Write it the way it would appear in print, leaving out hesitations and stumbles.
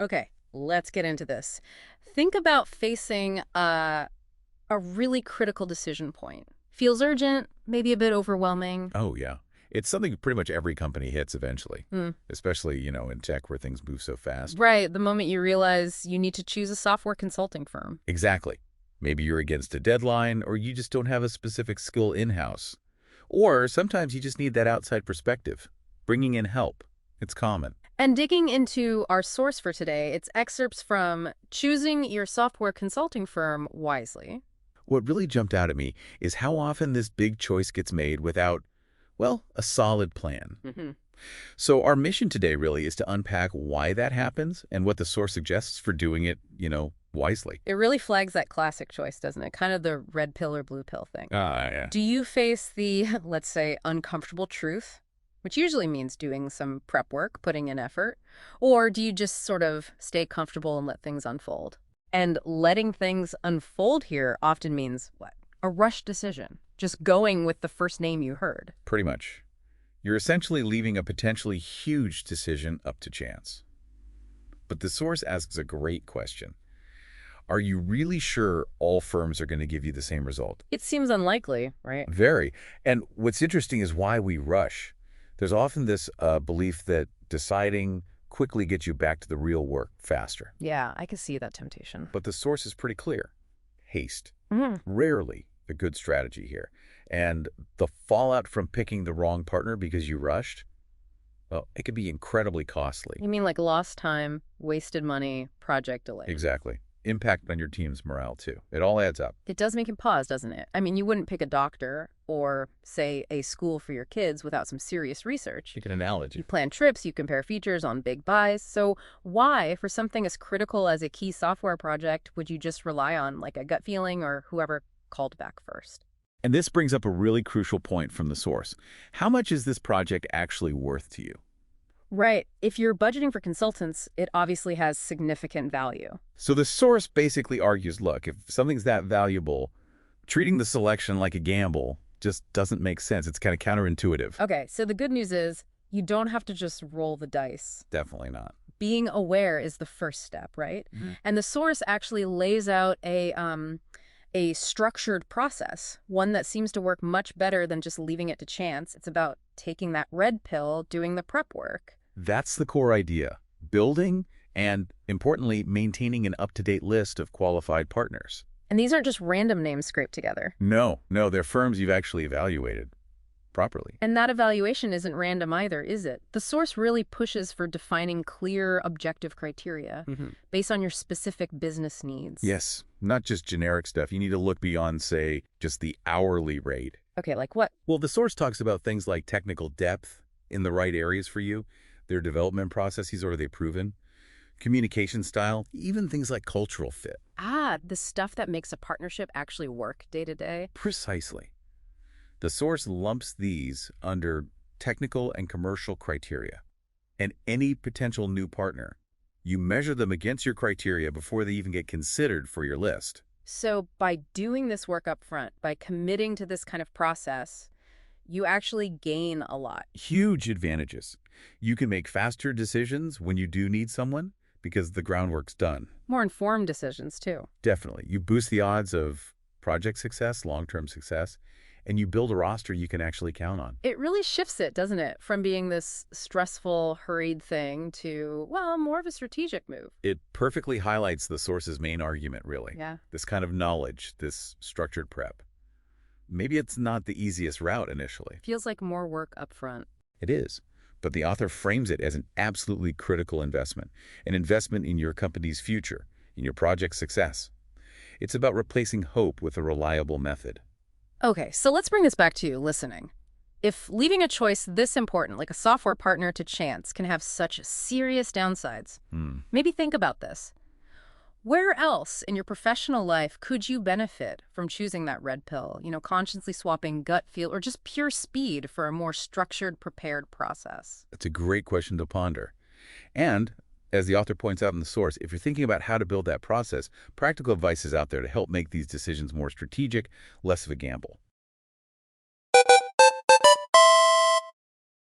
Okay, let's get into this. Think about facing a really critical decision point. Feels urgent, maybe a bit overwhelming. Oh, yeah. It's something pretty much every company hits eventually, Hmm. especially, in tech where things move so fast. Right, the moment you realize you need to choose a software consulting firm. Exactly. Maybe you're against a deadline, or you just don't have a specific skill in-house. Or sometimes you just need that outside perspective. Bringing in help. It's common. And digging into our source for today, it's excerpts from Choosing Your Software Consulting Firm Wisely. What really jumped out at me is how often this big choice gets made without, well, a solid plan. Hmm. So our mission today really is to unpack why that happens and what the source suggests for doing it, wisely. It really flags that classic choice, doesn't it? Kind of the red pill or blue pill thing. Ah, yeah. Do you face the, let's say, uncomfortable truth, which usually means doing some prep work, putting in effort, or do you just sort of stay comfortable and let things unfold? And letting things unfold here often means what? A rushed decision, just going with the first name you heard. Pretty much. You're essentially leaving a potentially huge decision up to chance. But the source asks a great question. Are you really sure all firms are going to give you the same result? It seems unlikely, right? Very. And what's interesting is why we rush. There's often this belief that deciding quickly gets you back to the real work faster. Yeah, I can see that temptation. But the source is pretty clear. Haste. Hmm. Rarely a good strategy here. And the fallout from picking the wrong partner because you rushed, well, it could be incredibly costly. You mean like lost time, wasted money, project delayed? Exactly. Impact on your team's morale, too. It all adds up. It does make him pause, doesn't it? I mean, you wouldn't pick a doctor or, say, a school for your kids without some serious research. Take an analogy. You plan trips, you compare features on big buys. So why, for something as critical as a key software project, would you just rely on like a gut feeling or whoever called back first? And this brings up a really crucial point from the source. How much is this project actually worth to you? Right. If you're budgeting for consultants, it obviously has significant value. So the source basically argues, look, if something's that valuable, treating the selection like a gamble just doesn't make sense. It's kind of counterintuitive. Okay, so the good news is you don't have to just roll the dice. Definitely not. Being aware is the first step, right? Mhm. And the source actually lays out a structured process, one that seems to work much better than just leaving it to chance. It's about taking that red pill, doing the prep work. That's the core idea. Building and, importantly, maintaining an up-to-date list of qualified partners. And these aren't just random names scraped together. No, they're firms you've actually evaluated properly. And that evaluation isn't random either, is it? The source really pushes for defining clear, objective criteria based on your specific business needs. Yes, not just generic stuff. You need to look beyond, say, just the hourly rate. Okay, like what? Well, the source talks about things like technical depth in the right areas for you, their development processes, are they proven, communication style, even things like cultural fit. Ah, the stuff that makes a partnership actually work day to day. Precisely. The source lumps these under technical and commercial criteria. And any potential new partner, you measure them against your criteria before they even get considered for your list. So by doing this work up front, by committing to this kind of process, you actually gain a lot. Huge advantages. You can make faster decisions when you do need someone because the groundwork's done. More informed decisions, too. Definitely. You boost the odds of project success, long-term success, and you build a roster you can actually count on. It really shifts it, doesn't it? From being this stressful, hurried thing to, well, more of a strategic move. It perfectly highlights the source's main argument, really. Yeah. This kind of knowledge, this structured prep. Maybe it's not the easiest route initially. Feels like more work up front. It is. But the author frames it as an absolutely critical investment, an investment in your company's future, in your project's success. It's about replacing hope with a reliable method. Okay, so let's bring this back to listening. If leaving a choice this important, like a software partner, to chance can have such serious downsides, maybe think about this. Where else in your professional life could you benefit from choosing that red pill, consciously swapping gut feel or just pure speed for a more structured, prepared process? That's a great question to ponder. And, as the author points out in the source, if you're thinking about how to build that process, practical advice is out there to help make these decisions more strategic, less of a gamble.